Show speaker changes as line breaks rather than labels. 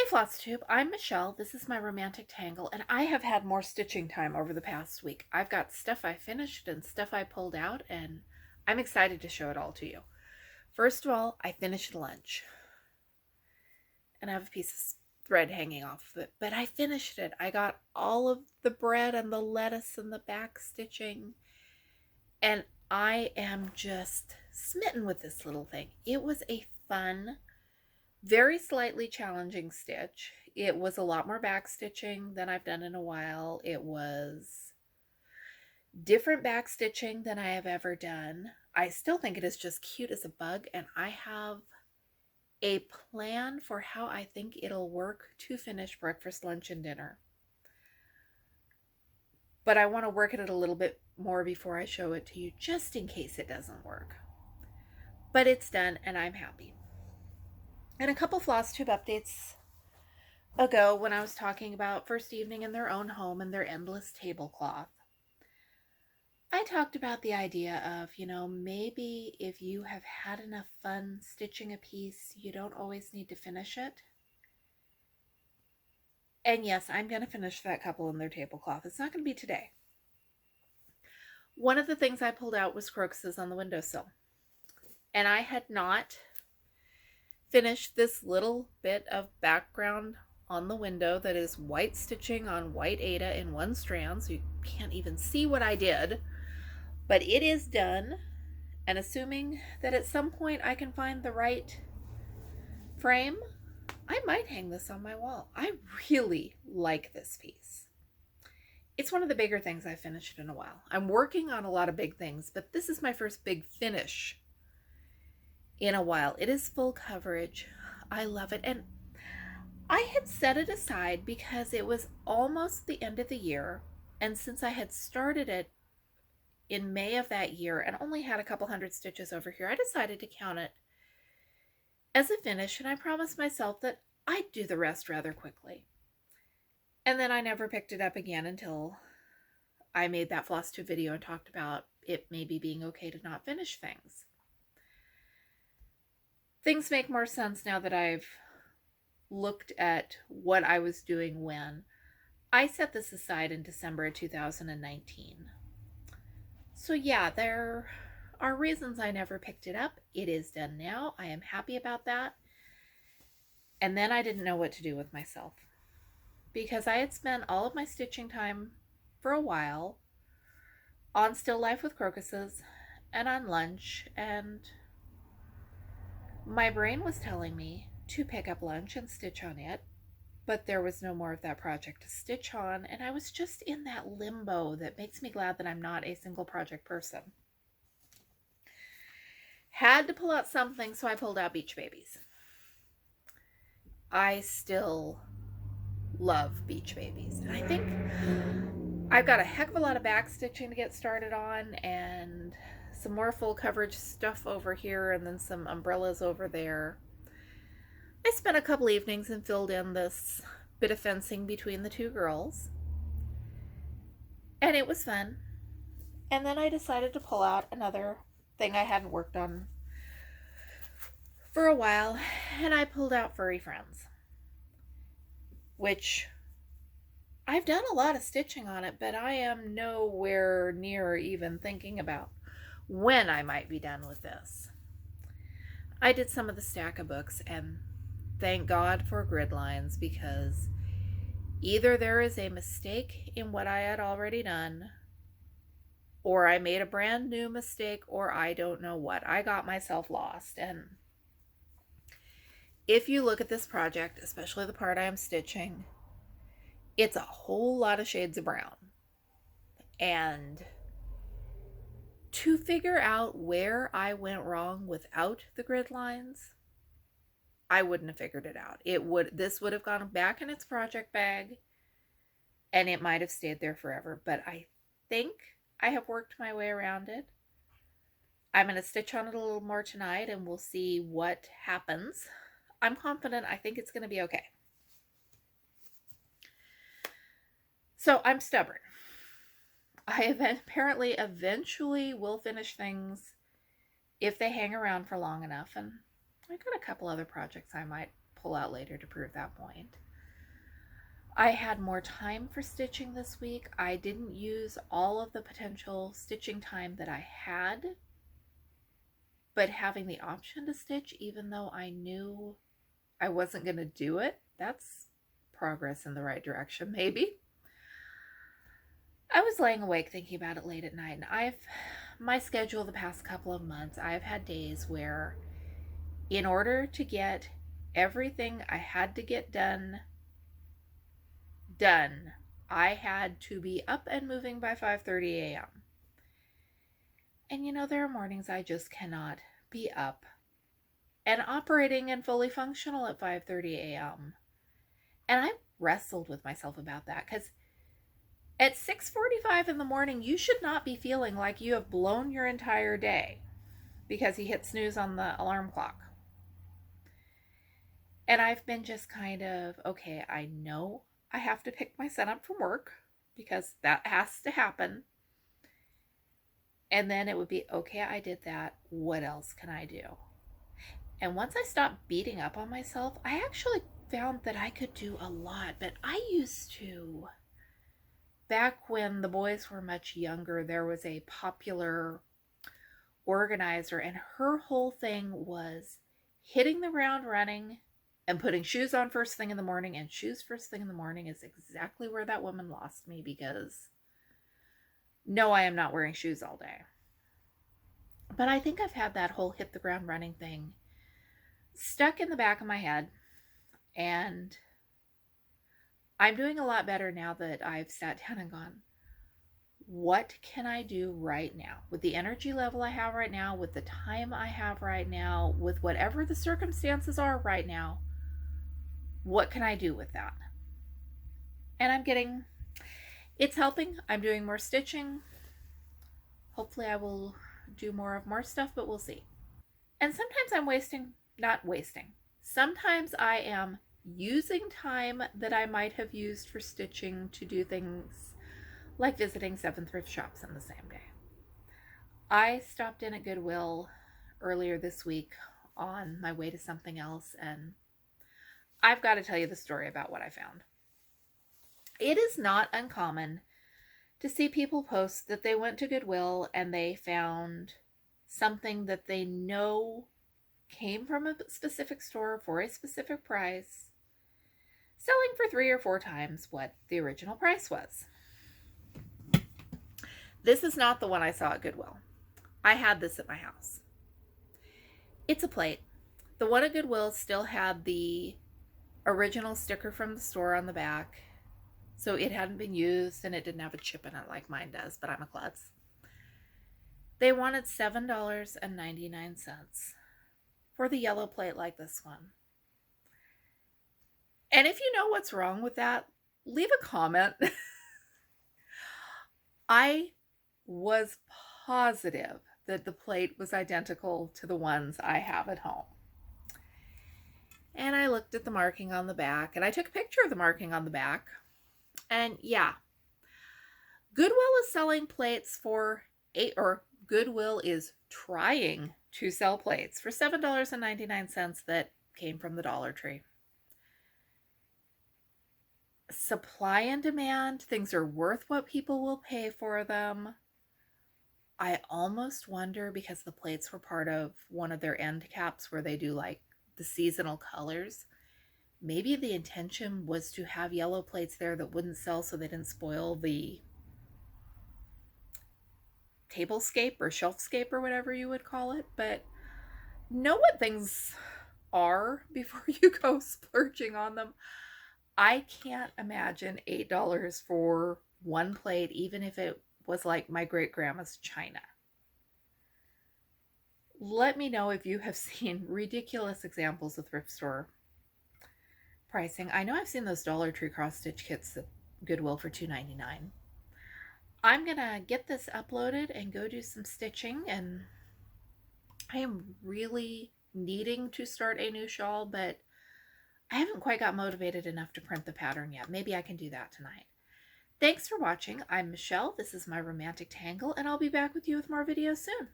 Hey Flosstube, I'm Michelle. This is my romantic tangle, and I have had more stitching time over the past week. I've got stuff I finished and stuff I pulled out, and I'm excited to show it all to you. First of all, I finished lunch, and I have a piece of thread hanging off of it, but I finished it. I got all of the bread and the lettuce and the back stitching, and I am just smitten with this little thing. It was a fun, very slightly challenging stitch. It was a lot more back stitching than I've done in a while. It was different back stitching than I have ever done. I still think it is just cute as a bug, and I have a plan for how I think it'll work to finish breakfast, lunch, and dinner. But I want to work at it a little bit more before I show it to you, just in case it doesn't work. But it's done, and I'm happy. And a couple Flosstube updates ago, when I was talking about first evening in their own home and their endless tablecloth, I talked about the idea of, maybe if you have had enough fun stitching a piece, you don't always need to finish it. And yes, I'm going to finish that couple in their tablecloth. It's not going to be today. One of the things I pulled out was crocuses on the windowsill. And I had not finished this little bit of background on the window that is white stitching on white Aida in one strand, so you can't even see what I did, but it is done. And assuming that at some point I can find the right frame, I might hang this on my wall. I really like this piece. It's one of the bigger things I've finished in a while. I'm working on a lot of big things, but this is my first big finish in a while. It is full coverage. I love it. And I had set it aside because it was almost the end of the year, and since I had started it in May of that year and only had a couple hundred stitches over here, I decided to count it as a finish, and I promised myself that I'd do the rest rather quickly. And then I never picked it up again until I made that Flosstube video and talked about it maybe being okay to not finish things. Things make more sense now that I've looked at what I was doing when. I set this aside in December of 2019. So yeah, there are reasons I never picked it up. It is done now. I am happy about that. And then I didn't know what to do with myself, because I had spent all of my stitching time for a while on Still Life with Crocuses and on lunch, and my brain was telling me to pick up lunch and stitch on it, but there was no more of that project to stitch on, and I was just in that limbo that makes me glad that I'm not a single project person. Had to pull out something, so I pulled out Beach Babies. I still love Beach Babies, and I think I've got a heck of a lot of back stitching to get started on, and some more full coverage stuff over here, and then some umbrellas over there. I spent a couple evenings and filled in this bit of fencing between the two girls, and it was fun. And then I decided to pull out another thing I hadn't worked on for a while, and I pulled out Furry Friends, which I've done a lot of stitching on it, but I am nowhere near even thinking about when I might be done with this. I did some of the stack of books, and thank God for grid lines, because either there is a mistake in what I had already done, or I made a brand new mistake, or I don't know what. I got myself lost. And if you look at this project, especially the part I am stitching, it's a whole lot of shades of brown. And to figure out where I went wrong without the grid lines, I wouldn't have figured it out. This would have gone back in its project bag, and it might have stayed there forever. But I think I have worked my way around it. I'm going to stitch on it a little more tonight, and we'll see what happens. I'm confident. I think it's going to be okay. So I'm stubborn. I apparently eventually will finish things if they hang around for long enough, and I've got a couple other projects I might pull out later to prove that point. I had more time for stitching this week. I didn't use all of the potential stitching time that I had, but having the option to stitch, even though I knew I wasn't going to do it, that's progress in the right direction, maybe. I was laying awake thinking about it late at night, and my schedule the past couple of months, I've had days where in order to get everything I had to get done, I had to be up and moving by 5:30 a.m. And you know, there are mornings I just cannot be up and operating and fully functional at 5:30 a.m. And I wrestled with myself about that, because at 6:45 in the morning, you should not be feeling like you have blown your entire day because you hit snooze on the alarm clock. And I've been just kind of, okay, I know I have to pick my son up from work because that has to happen. And then it would be, okay, I did that. What else can I do? And once I stopped beating up on myself, I actually found that I could do a lot. But I used to, back when the boys were much younger, there was a popular organizer, and her whole thing was hitting the ground running and putting shoes on first thing in the morning. And shoes first thing in the morning is exactly where that woman lost me, because no, I am not wearing shoes all day. But I think I've had that whole hit the ground running thing stuck in the back of my head, and I'm doing a lot better now that I've sat down and gone, what can I do right now with the energy level I have right now, with the time I have right now, with whatever the circumstances are right now? What can I do with that? And it's helping. I'm doing more stitching. Hopefully I will do more stuff, but we'll see. And sometimes I'm not wasting. Sometimes I am using time that I might have used for stitching to do things like visiting 7 thrift shops in the same day. I stopped in at Goodwill earlier this week on my way to something else, and I've got to tell you the story about what I found. It is not uncommon to see people post that they went to Goodwill and they found something that they know came from a specific store for a specific price, selling for 3 or 4 times what the original price was. This is not the one I saw at Goodwill. I had this at my house. It's a plate. The one at Goodwill still had the original sticker from the store on the back, so it hadn't been used and it didn't have a chip in it like mine does, but I'm a klutz. They wanted $7.99 for the yellow plate like this one. And if you know what's wrong with that, leave a comment. I was positive that the plate was identical to the ones I have at home. And I looked at the marking on the back, and I took a picture of the marking on the back. And yeah, Goodwill is selling plates Goodwill is trying to sell plates for $7.99 that came from the Dollar Tree. Supply and demand, things are worth what people will pay for them. I almost wonder, because the plates were part of one of their end caps where they do like the seasonal colors, maybe the intention was to have yellow plates there that wouldn't sell so they didn't spoil the tablescape or shelfscape or whatever you would call it. But know what things are before you go splurging on them. I can't imagine $8 for one plate, even if it was like my great-grandma's china. Let me know if you have seen ridiculous examples of thrift store pricing. I know I've seen those Dollar Tree cross-stitch kits at Goodwill for $2.99. I'm going to get this uploaded and go do some stitching, and I am really needing to start a new shawl, but I haven't quite got motivated enough to print the pattern yet. Maybe I can do that tonight. Thanks for watching. I'm Michelle. This is my romantic tangle, and I'll be back with you with more videos soon.